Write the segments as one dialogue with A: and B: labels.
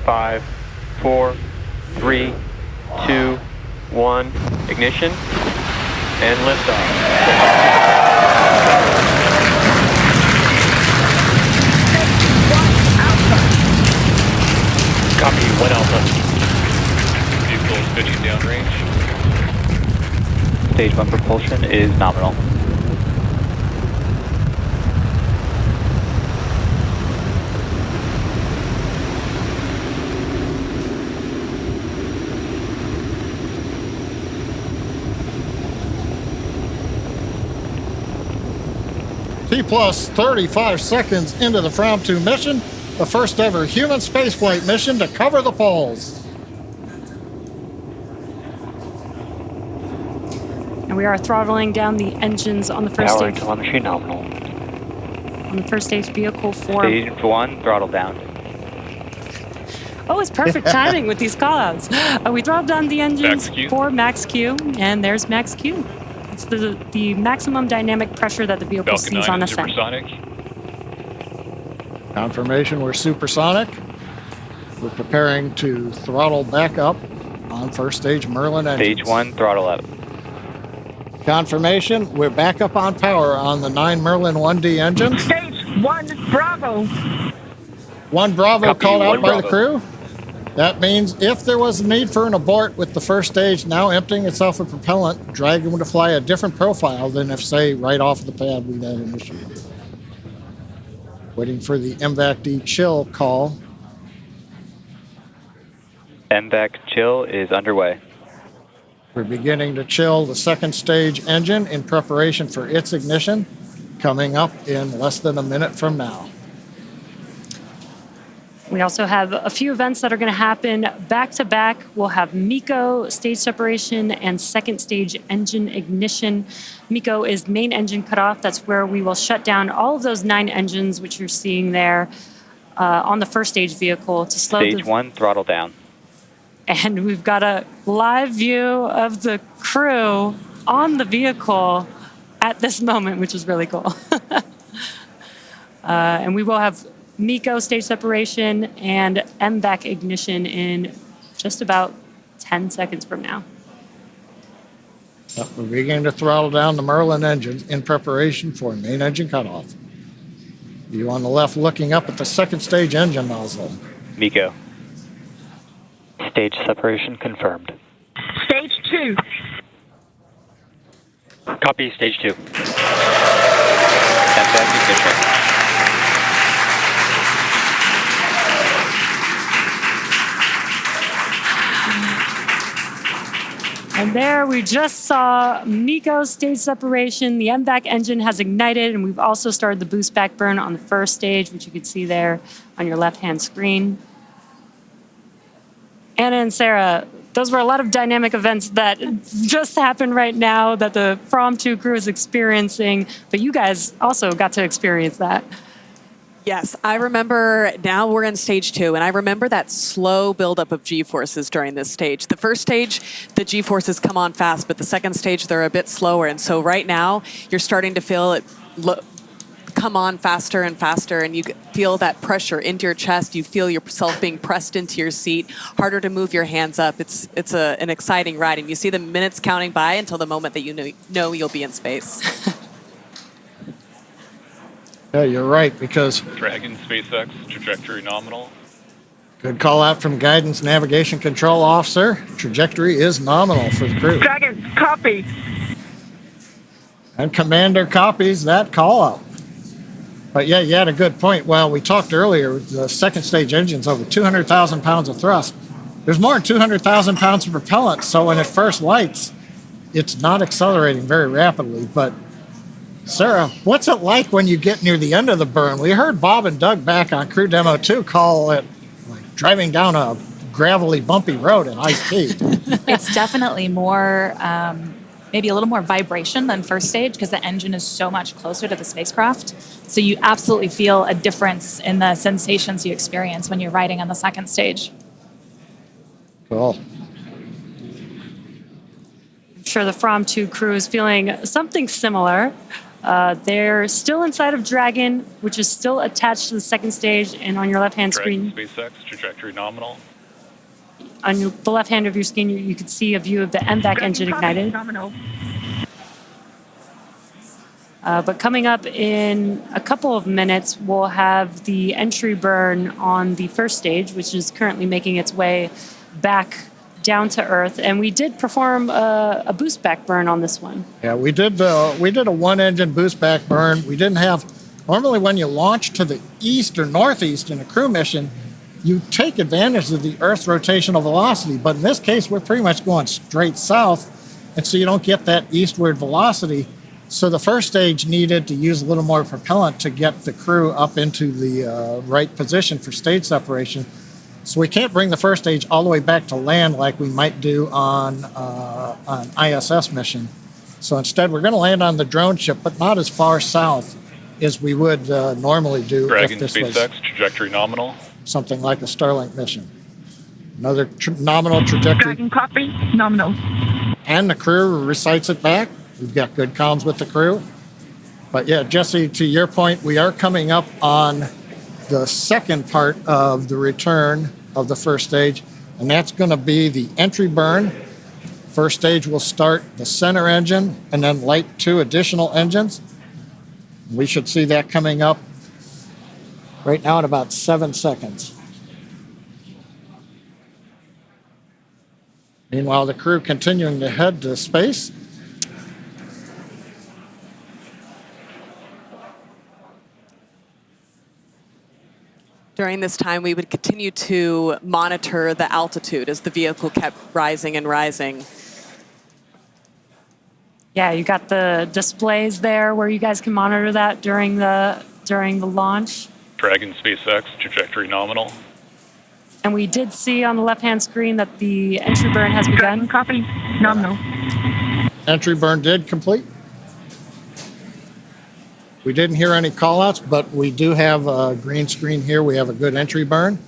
A: 5, 4, 3, 2, 1. Ignition and liftoff. Copy, 1 Alpha.
B: Vehicle is pitching downrange.
A: Stage 1 propulsion is nominal.
C: T plus 35 seconds into the Fram 2 mission, the first ever human spaceflight mission to cover the poles.
D: And we are throttling down the engines on the first
A: Power
D: stage.
A: telemetry nominal.
D: On the first stage vehicle for.
A: Stage 1, throttle down.
D: Oh, it's perfect timing with these callouts. We throttled down the engines for max Q, and there's max Q. It's the maximum dynamic pressure that the vehicle sees on ascent.
B: Supersonic.
C: Confirmation we're supersonic. We're preparing to throttle back up on first stage Merlin engines.
A: Stage 1, throttle up.
C: Confirmation we're back up on power on the 9 Merlin 1D engines.
E: Stage 1 Bravo.
C: 1 Bravo
A: Copy,
C: called out
A: 1
C: by
A: Bravo.
C: the crew. That means if there was a need for an abort with the first stage now emptying itself of propellant, Dragon would fly a different profile than if, say, right off the pad we had initiated. Waiting for the MVAC-D chill call.
A: MVAC chill is underway.
C: We're beginning to chill the second stage engine in preparation for its ignition, coming up in less than a minute from now.
D: We also have a few events that are going to happen back to back. We'll have MECO stage separation and second stage engine ignition. MECO is main engine cutoff. That's where we will shut down all of those 9 engines, which you're seeing there on the first stage vehicle to slow
A: Stage 1, throttle down.
D: And we've got a live view of the crew on the vehicle at this moment, which is really cool. And we will have MECO stage separation and MVAC ignition in just about 10 seconds from now.
C: We're beginning to throttle down the Merlin engines in preparation for main engine cutoff. You on the left looking up at the second stage engine nozzle.
A: MECO. Stage separation confirmed.
E: Stage 2.
A: Copy, stage 2. MVAC ignition.
D: And there we just saw MECO stage separation. The MVAC engine has ignited, and we've also started the boost back burn on the first stage, which you can see there on your left-hand screen. Anna and Sarah, those were a lot of dynamic events that just happened right now that the Fram 2 crew is experiencing, but you guys also got to experience that.
F: Yes, I remember. Now we're in stage 2, and I remember that slow buildup of G-forces during this stage. The first stage, the G-forces come on fast, but the second stage, they're a bit slower. And so right now, you're starting to feel it come on faster and faster, and you feel that pressure into your chest. You feel yourself being pressed into your seat, harder to move your hands up. It's an exciting ride, and you see the minutes counting by until the moment that you know you'll be in space.
C: Yeah, you're right, because
B: Dragon, SpaceX, trajectory nominal.
C: good call out from Guidance Navigation Control Officer. Trajectory is nominal for the crew.
E: Dragon, copy.
C: And Commander copies that call out. But yeah, you had a good point. Well, we talked earlier, the second stage engine's over 200,000 pounds of thrust. There's more than 200,000 pounds of propellant, so when it first lights, it's not accelerating very rapidly. But Sarah, what's it like when you get near the end of the burn? We heard Bob and Doug back on Crew Demo 2 call it like driving down a gravelly, bumpy road at high speed.
G: It's definitely more, maybe a little more vibration than first stage because the engine is so much closer to the spacecraft. So you absolutely feel a difference in the sensations you experience when you're riding on the second stage.
C: Cool.
D: I'm sure the Fram 2 crew is feeling something similar. They're still inside of Dragon, which is still attached to the second stage, and on your left-hand
B: Dragon
D: screen,
B: SpaceX, trajectory nominal.
D: on the left hand of your screen, you can see a view of the MVAC
E: Dragon
D: engine
E: copy,
D: ignited.
E: nominal.
D: But coming up in a couple of minutes, we'll have the entry burn on the first stage, which is currently making its way back down to Earth. And we did perform a boost back burn on this one.
C: Yeah, we did a one-engine boost back burn. We didn't have, normally when you launch to the east or northeast in a crew mission, you take advantage of the Earth's rotational velocity. But in this case, we're pretty much going straight south, and so you don't get that eastward velocity. So the first stage needed to use a little more propellant to get the crew up into the right position for stage separation. So we can't bring the first stage all the way back to land like we might do on an ISS mission. So instead, we're going to land on the drone ship, but not as far south as we would normally do
B: Dragon
C: if this
B: SpaceX,
C: was
B: trajectory nominal.
C: something like a Starlink mission. Another nominal trajectory,
E: Dragon copy, nominal.
C: and the crew recites it back. We've got good comms with the crew. But yeah, Jesse, to your point, we are coming up on the second part of the return of the first stage, and that's going to be the entry burn. First stage will start the center engine and then light 2 additional engines. We should see that coming up right now in about 7 seconds. Meanwhile, the crew continuing to head to space.
F: During this time, we would continue to monitor the altitude as the vehicle kept rising and rising.
D: Yeah, you got the displays there where you guys can monitor that during the launch.
B: Dragon SpaceX, trajectory nominal.
D: And we did see on the left-hand screen that the entry burn has
E: Dragon
D: begun.
E: copy, nominal.
C: Entry burn did complete. We didn't hear any callouts, but we do have a green screen here. We have a good entry burn.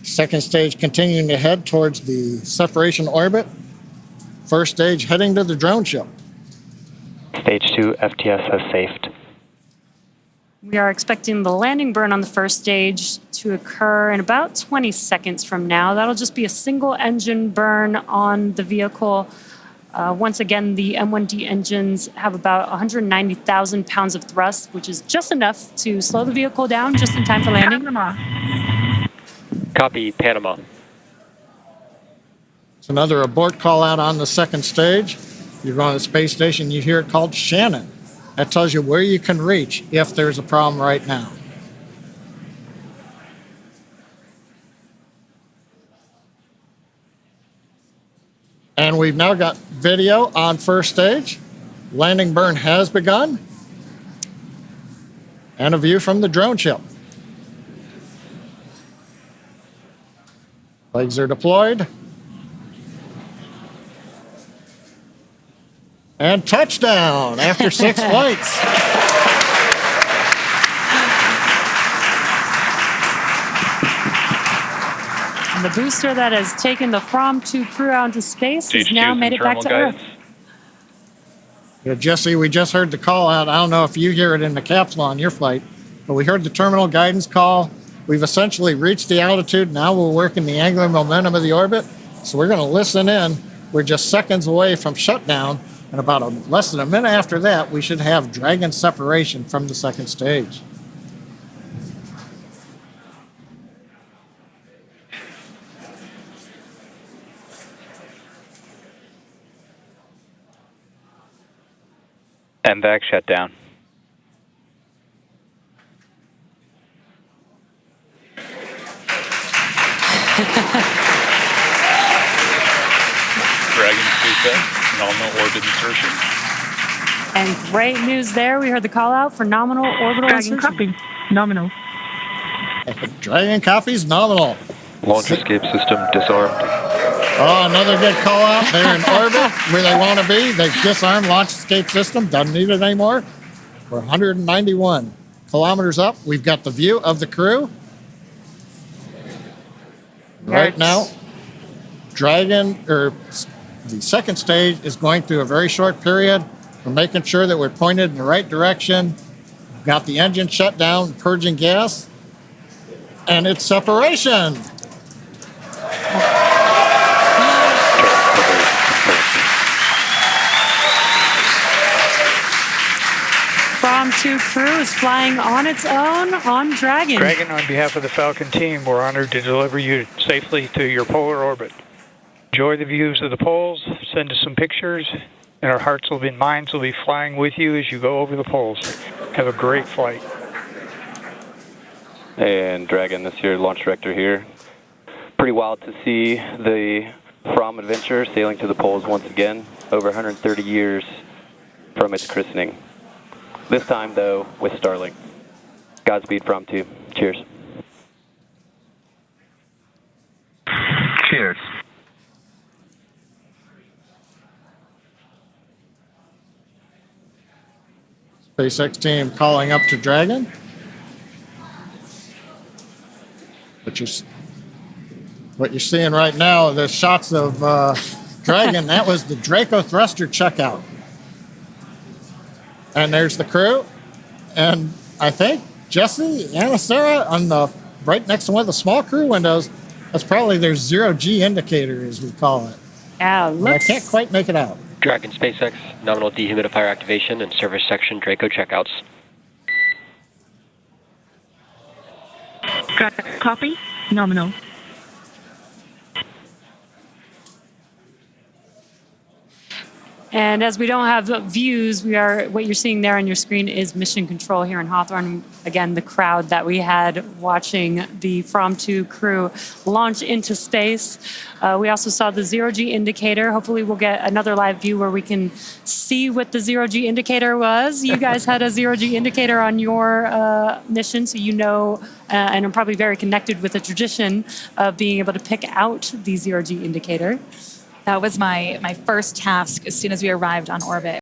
C: Second stage continuing to head towards the separation orbit. First stage heading to the drone ship.
A: Stage 2 FTS has safed.
D: We are expecting the landing burn on the first stage to occur in about 20 seconds from now. That'll just be a single engine burn on the vehicle. Once again, the M1D engines have about 190,000 pounds of thrust, which is just enough to slow the vehicle down just in time for landing.
E: Panama.
A: Copy, Panama.
C: It's another abort call out on the second stage. You're going to the space station, you hear it called Shannon. That tells you where you can reach if there's a problem right now. And we've now got video on first stage. Landing burn has begun. And a view from the drone ship. Legs are deployed. And touchdown after 6 flights.
D: And the booster that has taken the Fram 2 crew out into space has
B: Stage
D: now
B: 2's
D: made it back to
B: internal
D: Earth.
B: guidance.
C: Yeah, Jesse, we just heard the call out. I don't know if you hear it in the capsule on your flight, but we heard the terminal guidance call. We've essentially reached the altitude. Now we're working the angular momentum of the orbit. So we're going to listen in. We're just seconds away from shutdown. And about less than a minute after that, we should have Dragon separation from the second stage.
A: MVAC shutdown.
B: Dragon SpaceX, nominal orbit insertion.
D: And great news there. We heard the call out for nominal orbital
E: Dragon
D: insertion.
E: copy, nominal.
C: Dragon copies nominal.
H: Launch escape system disarmed.
C: Oh, another good call out. They're in orbit where they want to be. They've disarmed launch escape system. Doesn't need it anymore. We're 191 kilometers up. We've got the view of the crew. Right now, Dragon, or the second stage, is going through a very short period We're making sure that we're pointed in the right direction. Got the engine shut down, purging gas, and it's separation.
D: Fram 2 crew is flying on its own on Dragon.
I: Dragon, on behalf of the Falcon team, we're honored to deliver you safely to your polar orbit. Enjoy the views of the poles, send us some pictures, and our hearts and minds will be flying with you as you go over the poles. Have a great flight.
H: And Dragon, this is your launch director here. Pretty wild to see the Fram adventure sailing to the poles once again, over 130 years from its christening. This time, though, with Starlink. Godspeed, Fram 2. Cheers.
J: Cheers.
C: SpaceX team calling up to Dragon. What you're seeing right now, the shots of Dragon, that was the Draco thruster checkout. And there's the crew. And I think Jesse and Sarah on the right next to one of the small crew windows, that's probably their zero-G indicator, as we call it.
D: Yeah,
C: I can't quite make it out.
K: Dragon SpaceX, nominal dehumidifier activation and service section Draco checkouts.
E: Copy. Nominal.
D: And as we don't have views, what you're seeing there on your screen is mission control here in Hawthorne. Again, the crowd that we had watching the Fram 2 crew launch into space. We also saw the zero-G indicator. Hopefully we'll get another live view where we can see what the zero-G indicator was. You guys had a zero-G indicator on your mission, so you know, and I'm probably very connected with the tradition of being able to pick out the zero-G indicator.
G: That was my first task as soon as we arrived on orbit.